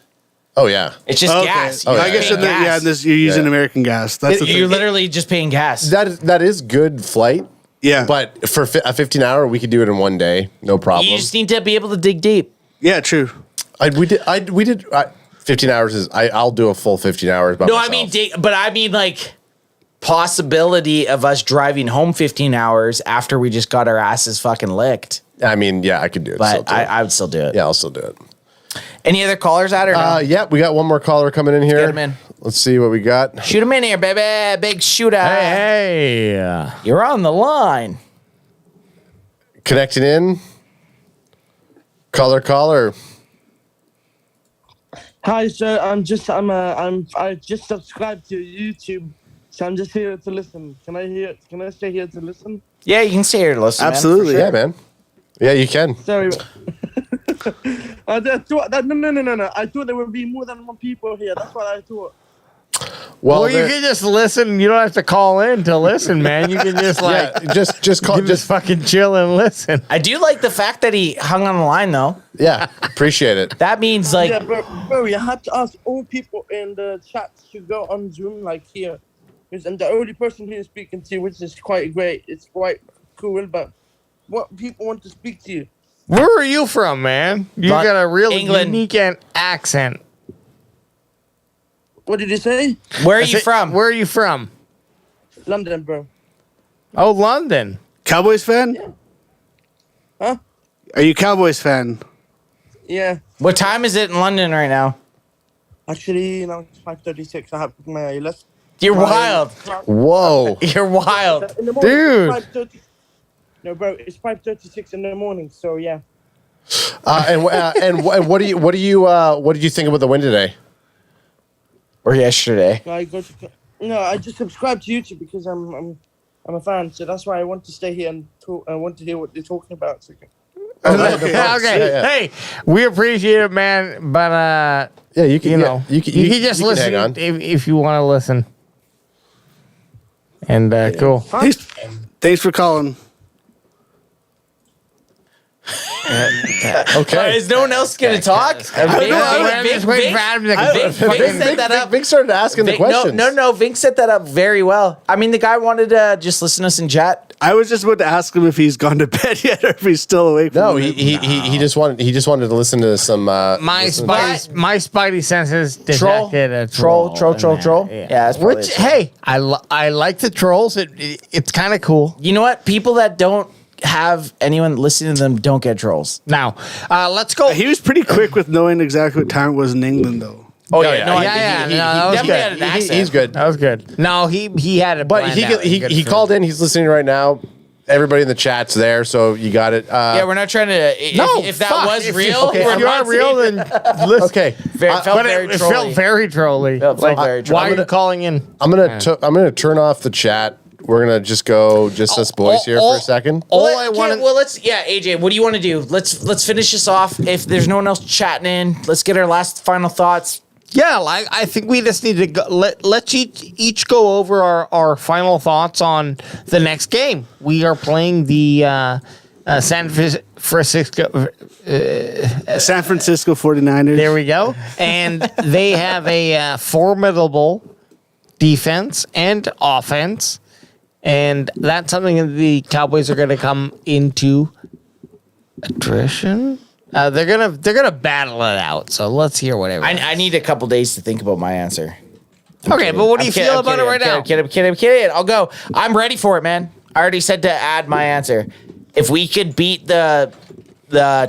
Oh yeah. It's just gas. Oh, I guess you're using American gas. That's the thing. You're literally just paying gas. That is good flight. Yeah. But for a 15-hour, we could do it in one day, no problem. You just need to be able to dig deep. Yeah, true. We did 15 hours is I'll do a full 15 hours by myself. I mean like possibility of us driving home 15 hours after we just got our asses fucking licked. I mean, yeah, I could do it. But I would still do it. Yeah, I'll still do it. Any other callers out or no? Yeah, we got one more caller coming in here. Get him in. Let's see what we got. Shoot him in here, baby. Big shooter. Hey. You're on the line. Connecting in. Caller. Hi, sir. I just subscribed to YouTube, so I'm just here to listen. Can I stay here to listen? Yeah, you can stay here to listen. Absolutely, man, yeah, man. Yeah, you can. Sorry. No. I thought there would be more than 1 people here. That's what I thought. Well, you can just listen. You don't have to call in to listen, man. You can just just call, just fucking chill and listen. I do like the fact that he hung on the line, though. Yeah, appreciate it. That means like, Yeah, bro, you have to ask all people in the chat to go on Zoom like here. Because I'm the only person who is speaking to you, which is quite great. It's quite cool, but what people want to speak to you. Where are you from, man? You got a real England. unique accent. What did you say? Where are you from? Where are you from? London, bro. Oh, London. Cowboys fan? Huh? Are you Cowboys fan? Yeah. What time is it in London right now? Actually, now it's 5:36. I have my list. You're wild. Whoa. You're wild. In the morning, Dude. 5:30. No, bro, it's 5:36 in the morning. So yeah. And what did you think about the win today? Or yesterday? I just subscribe to YouTube because I'm a fan. So that's why I want to stay here and talk. I want to hear what they're talking about. So, Okay. Hey, we appreciate it, man. But yeah, you can you can just listen hang on. if you want to listen. And cool. Thanks for calling. Okay. Is no one else going to talk? Vink set that up. Vink started asking the questions. No. Vink set that up very well. I mean, the guy wanted to just listen to us in chat. I was just about to ask him if he's gone to bed yet or if he's still awake. No, he just wanted to listen to some. My spidey senses detected a troll. Yeah, that's probably which hey, I like the trolls. It's kind of cool. You know what? People that don't have anyone listening to them don't get trolls. Now, let's go. He was pretty quick with knowing exactly what time it was in England, though. Oh yeah, that was definitely had an accent. He's good. That was good. No, he had it, But he called in. He's listening right now. Everybody in the chat's there, so you got it. Yeah, we're not trying to. If that was real, if you are real, then listen. Okay, it felt very trolly. Felt very trolly. Very trolly. Why are you calling in? I'm gonna turn off the chat. We're gonna just go us boys here for a second. AJ, what do you want to do? Let's finish this off. If there's no one else chatting in, let's get our last final thoughts. Yeah, I think we just need to go, let's each go over our final thoughts on the next game. We are playing the San Francisco 49ers. There we go. And they have a formidable defense and offense. And that's something that the Cowboys are going to come into attrition. They're gonna battle it out. So let's hear whatever. I need a couple days to think about my answer. Okay, but what do you feel about it right now? I'm kidding. I'll go. I'm ready for it, man. I already said to add my answer. If we could beat the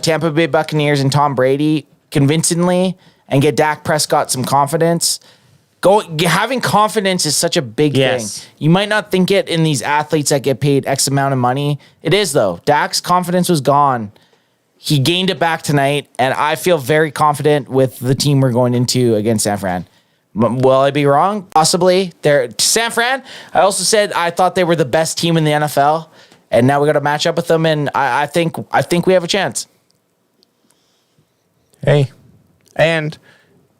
Tampa Bay Buccaneers and Tom Brady convincingly and get Dak Prescott some confidence. Having confidence is such a big thing. You might not think it in these athletes that get paid X amount of money. It is though. Dak's confidence was gone. He gained it back tonight, and I feel very confident with the team we're going into against San Fran. Will I be wrong? Possibly. San Fran, I also said I thought they were the best team in the NFL, and now we got to match up with them, and I think we have a chance. Hey, and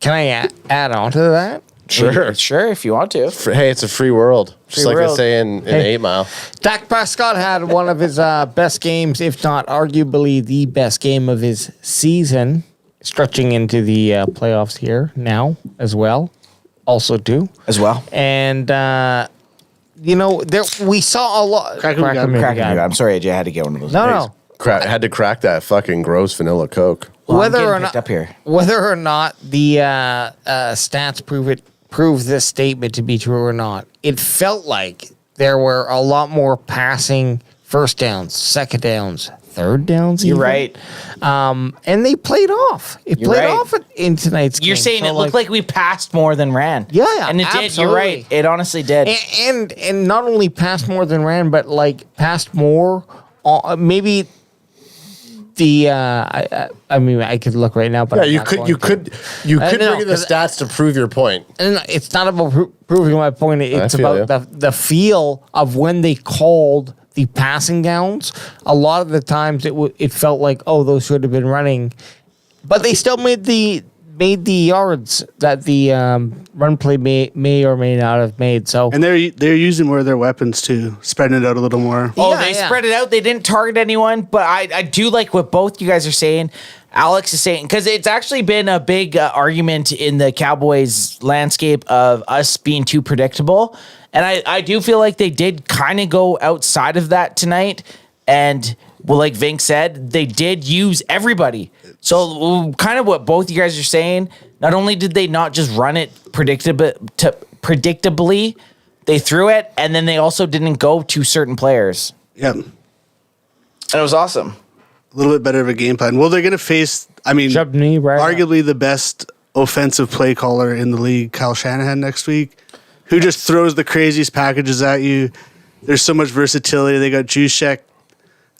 can I add on to that? Sure, if you want to. Hey, it's a free world. Just like they say in 8 Mile. Dak Prescott had one of his best games, if not arguably the best game of his season, stretching into the playoffs here now as well. Also too. As well. And, we saw a lot. I'm sorry, AJ, I had to get one of those. No. I had to crack that fucking gross vanilla Coke. Well, whether or not the stats prove this statement to be true or not, it felt like there were a lot more passing first downs, second downs, third downs. You're even. right. And they played off. It played off in tonight's game. You're saying it looked like we passed more than ran. Yeah, and it absolutely. did. You're right. It honestly did. And not only passed more than ran, but like passed more. Maybe. I could look right now, but you could bring in the stats to prove your point. And it's not about proving my point. It's about the feel of when they called the passing downs. A lot of the times it felt like, oh, those should have been running, but they still made the yards that the run play may or may not have made. So and they're using more of their weapons too, spreading it out a little more. Spread it out. They didn't target anyone, but I do like what both you guys are saying. Alex is saying, because it's actually been a big argument in the Cowboys landscape of us being too predictable, and I do feel like they did kind of go outside of that tonight. And well, like Vink said, they did use everybody. So kind of what both you guys are saying, not only did they not just run it predictably, They threw it, and then they also didn't go to certain players. Yeah. And it was awesome. A little bit better of a game plan. Well, they're going to face, arguably the best offensive play caller in the league, Kyle Shanahan, next week, who just throws the craziest packages at you. There's so much versatility. They got Juszczyk,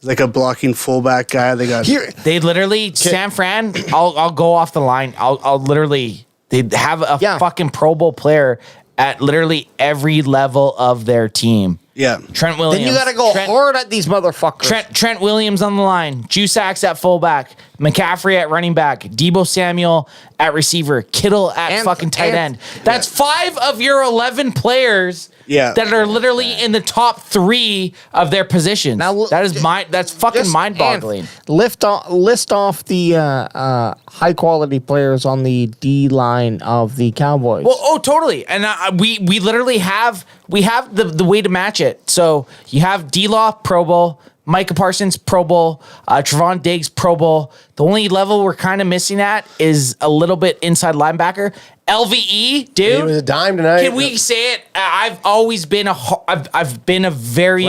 like a blocking fullback guy. They got They literally San Fran. I'll go off the line. I'll literally they have a fucking Pro Bowl player at literally every level of their team. Yeah, Trent Williams. Then you got to go hard at these motherfuckers. Trent Williams on the line. Juszczyk at fullback. McCaffrey at running back. Debo Samuel at receiver. Kittle at fucking tight end. That's 5 of your 11 players. Yeah. That are literally in the top 3 of their positions. Now that's fucking mind-boggling. List off the high quality players on the D line of the Cowboys. Well, totally. And we literally have the way to match it. So you have D-Law, Pro Bowl, Micah Parsons, Pro Bowl, Trevon Diggs, Pro Bowl. The only level we're kind of missing at is a little bit inside linebacker. LVE, dude. He was a dime tonight. Can we say it? I've always been I've been a very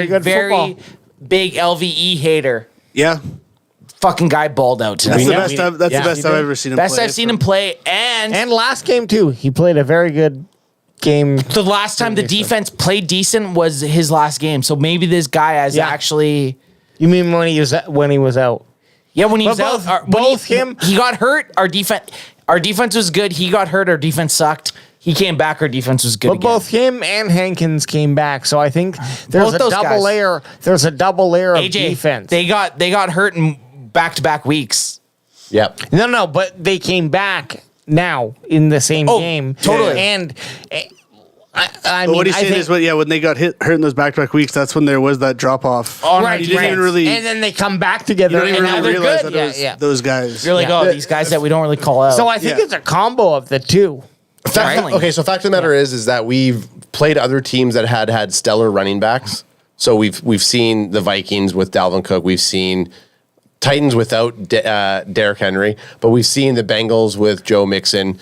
good football. big LVE hater. Yeah. Fucking guy balled out tonight. That's the best I've ever seen him play. Best I've seen him play, and last game too. He played a very good game. The last time the defense played decent was his last game. So maybe this guy has actually. You mean when he was out? Yeah, when he was both, out. He got hurt. Our defense was good. He got hurt. Our defense sucked. He came back. Our defense was good. But again. both him and Hankins came back. So I think there's Both a those double guys. layer. There's a double layer of AJ, defense. They got hurt in back-to-back weeks. Yep. No, but they came back now in the same game. Totally. And I But mean, what he's I saying think, is, when they got hurt in those back-to-back weeks, that's when there was that drop-off. right, You didn't even really. and then they come back You together. don't even and now really they're realize good. that those guys. You're like, these guys that we don't really call out. So I think it's a combo of the two. Okay, so fact of the matter is that we've played other teams that had stellar running backs. So we've seen the Vikings with Dalvin Cook. We've seen Titans without Derrick Henry, but we've seen the Bengals with Joe Mixon.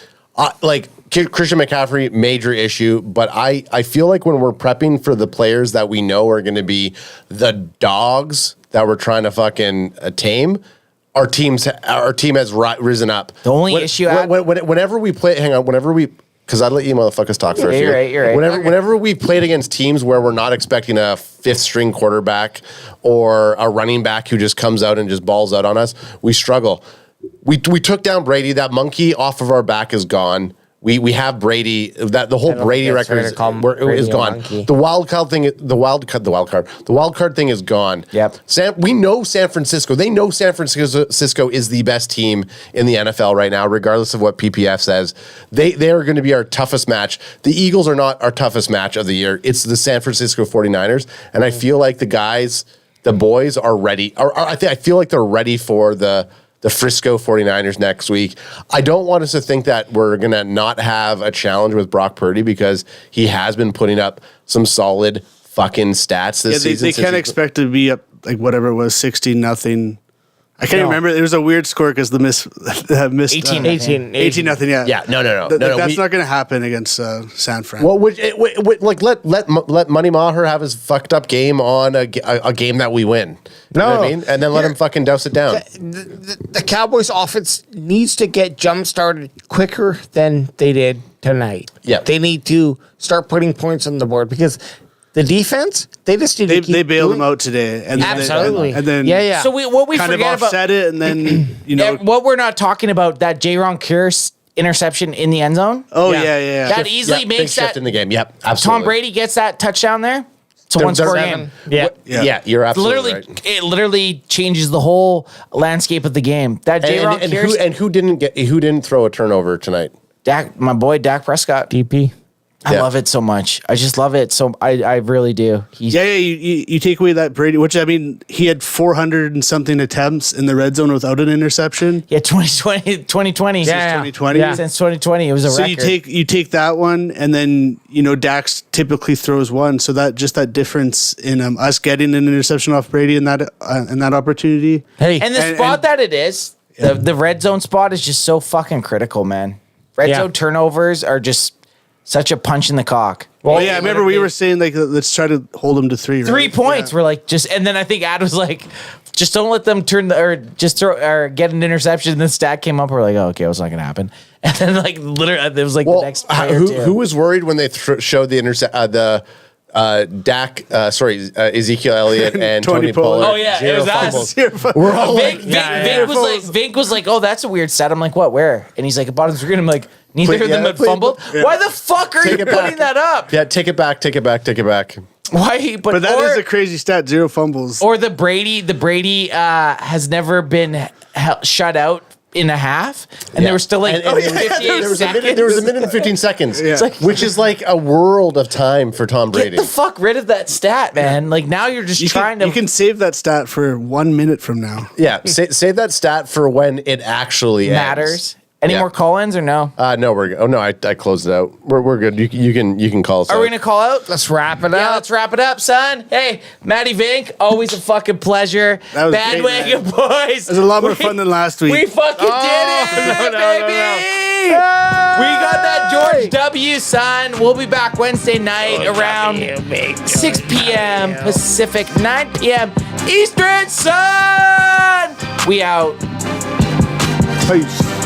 Christian McCaffrey, major issue, but I feel like when we're prepping for the players that we know are going to be the dogs that we're trying to fucking tame, our team has risen up. The only issue whenever we play, because I let you motherfuckers talk first. You're right. Whenever we played against teams where we're not expecting a 5th string quarterback or a running back who just comes out and just balls out on us, we struggle. We took down Brady. That monkey off of our back is gone. We have Brady. That the whole Brady record is gone. The wild card thing is gone. Yep. We know San Francisco. They know San Francisco is the best team in the NFL right now, regardless of what PPF says. They are going to be our toughest match. The Eagles are not our toughest match of the year. It's the San Francisco 49ers, and I feel like the boys are ready. I feel like they're ready for the Frisco 49ers next week. I don't want us to think that we're going to not have a challenge with Brock Purdy because he has been putting up some solid fucking stats this season. They can't expect to be up like whatever it was, 16-0. I can't remember. It was a weird score because the missed 18-0. Yeah. Yeah. No. That's not going to happen against San Fran. Well, let Money Maher have his fucked up game on a game that we win. You know what I mean? And then let him fucking douse it down. The Cowboys offense needs to get jump started quicker than they did tonight. Yeah. They need to start putting points on the board because the defense, they just need to keep They bailed doing- them out today. And Absolutely. And then So what we kind forget of offset it, and then, what we're not talking about, that Jaron Kearse interception in the end zone. Oh, yeah. That easily big makes shift that. in the game. Yep, absolutely. Tom Brady gets that touchdown there. It's a They're- 1-score they're- game. Yeah, you're absolutely right. It literally changes the whole landscape of the game. That Jaron Kearse, who didn't throw a turnover tonight? my boy Dak Prescott. DP. I love it so much. I just love it. So I really do. You take away that Brady, which I mean, he had 400 and something attempts in the red zone without an interception. Yeah, 2020. Yeah. 2020. Yeah. Since 2020, it was a So record. you take that one, and then Dax typically throws one. So that difference in us getting an interception off Brady in that opportunity. Hey, and the spot that it is, the red zone spot is just so fucking critical, man. Red zone turnovers are just Such a punch in the cock. Well, yeah, I remember we were saying like let's try to hold them to 3. Right? 3 points. We're like and then I think Ad was like, just don't let them get an interception. And the stat came up. We're like, oh, okay, what's not gonna happen? And then like literally, it was like the next player who was worried when they showed the Ezekiel Elliott and Tony Pollard? Oh yeah, it was us. We're all Vink was like, oh, that's a weird stat. I'm like, what? Where? And he's like, bottom screen. I'm like, neither of them had fumbled. Why the fuck are you putting that up? Yeah, take it back. Why? But that is a crazy stat. 0 fumbles. Or the Brady has never been shut out in a half, and they were still like, there was a minute and 15 seconds, which is like a world of time for Tom Brady. Get the fuck rid of that stat, man. Like now you're just trying to. You can save that stat for 1 minute from now. Yeah, save that stat for when it actually matters. Ends. Any more call-ins or no? No, we're good. Oh no, I closed it out. We're good. You can call us. Are we gonna call out? Let's wrap it up. Yeah, let's wrap it up, son. Hey, Matty Vink, always a fucking pleasure. That was Bandwagon great, boys. It was a lot more fun than last week. We fucking did it, baby. We got that George W, son. We'll be back Wednesday night around 6 p.m. Pacific, 9 p.m. Eastern, son. We out. Peace.